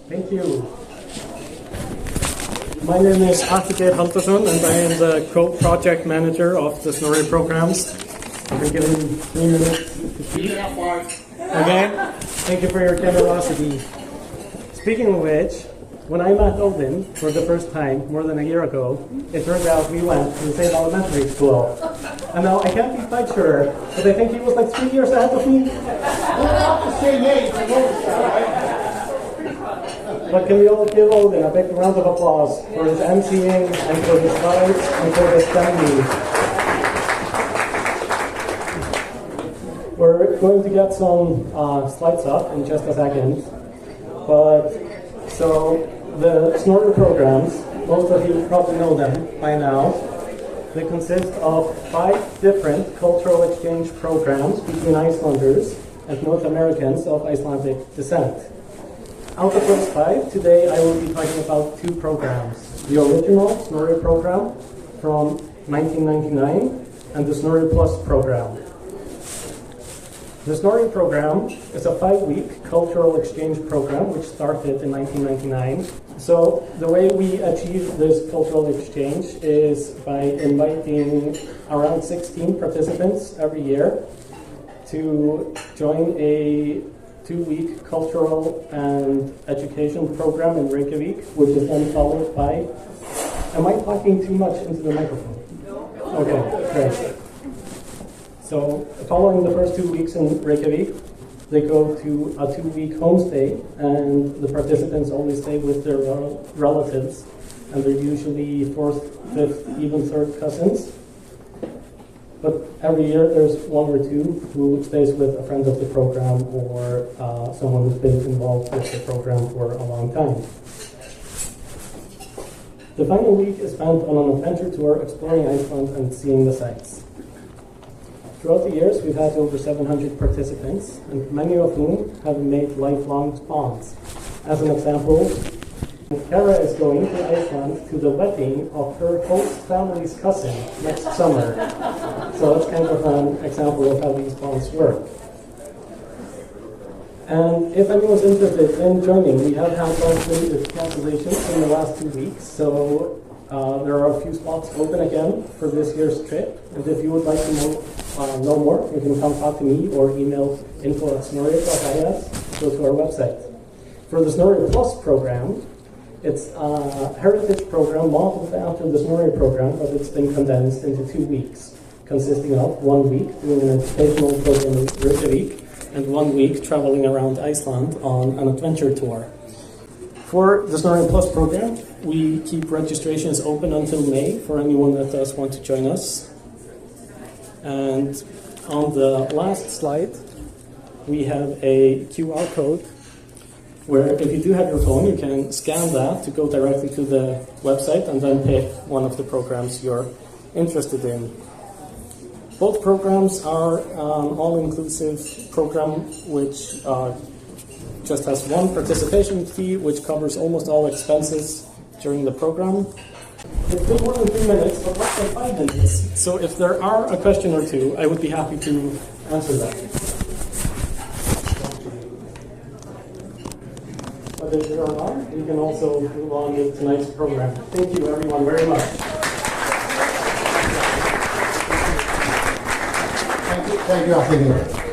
Thank you. My name is Atike Haltason, and I am the co-project manager of the Snorri programs. I've been given 3 minutes to speak. Okay, thank you for your generosity. Speaking of which, when I met Odin for the first time, more than a year ago, it turned out we went to the same elementary school. And now I can't be quite sure, but I think he was like 3 years ahead of me. We're not the same age, But can we all give Odin a big round of applause for his emceeing and for his slides and for his family. We're going to get some slides up in just a second. But so the Snorri programs, most of you probably know them by now. They consist of 5 different cultural exchange programs between Icelanders and North Americans of Icelandic descent. Out of those 5, today I will be talking about 2 programs. The original Snorri program from 1999 and the Snorri Plus program. The Snorri program is a 5-week cultural exchange program which started in 1999. So the way we achieve this cultural exchange is by inviting around 16 participants every year to join a 2-week cultural and education program in Reykjavik, which is then followed by... Am I talking too much into the microphone? Okay, great. So following the first 2 weeks in Reykjavik, they go to a 2-week homestay, and the participants always stay with their relatives, and they're usually 4th, 5th, even 3rd cousins. But every year there's 1 or 2 who stays with a friend of the program or someone who's been involved with the program for a long time. The final week is spent on an adventure tour exploring Iceland and seeing the sights. Throughout the years, we've had over 700 participants, and many of whom have made lifelong bonds. As an example, Kara is going to Iceland to the wedding of her host family's cousin next summer. So that's kind of an example of how these bonds work. And if anyone's interested in joining, we have had limited cancellations in the last 2 weeks, so there are a few spots open again for this year's trip. And if you would like to know more, you can come talk to me or email info@snorri.is, go to our website. For the Snorri Plus program, it's a heritage program modeled after the Snorri program, but it's been condensed into 2 weeks, consisting of 1 week doing an educational program in Reykjavik and 1 week traveling around Iceland on an adventure tour. For the Snorri Plus program, we keep registrations open until May for anyone that does want to join us. And on the last slide, we have a QR code where if you do have your phone, you can scan that to go directly to the website and then pick one of the programs you're interested in. Both programs are an all-inclusive program which just has 1 participation fee, which covers almost all expenses during the program. It's been more than 3 minutes, but less than 5 minutes. So if there are a question or 2, I would be happy to answer that. But if there are not, we can also move on with tonight's program. Thank you, everyone, very much. Thank you, Atike.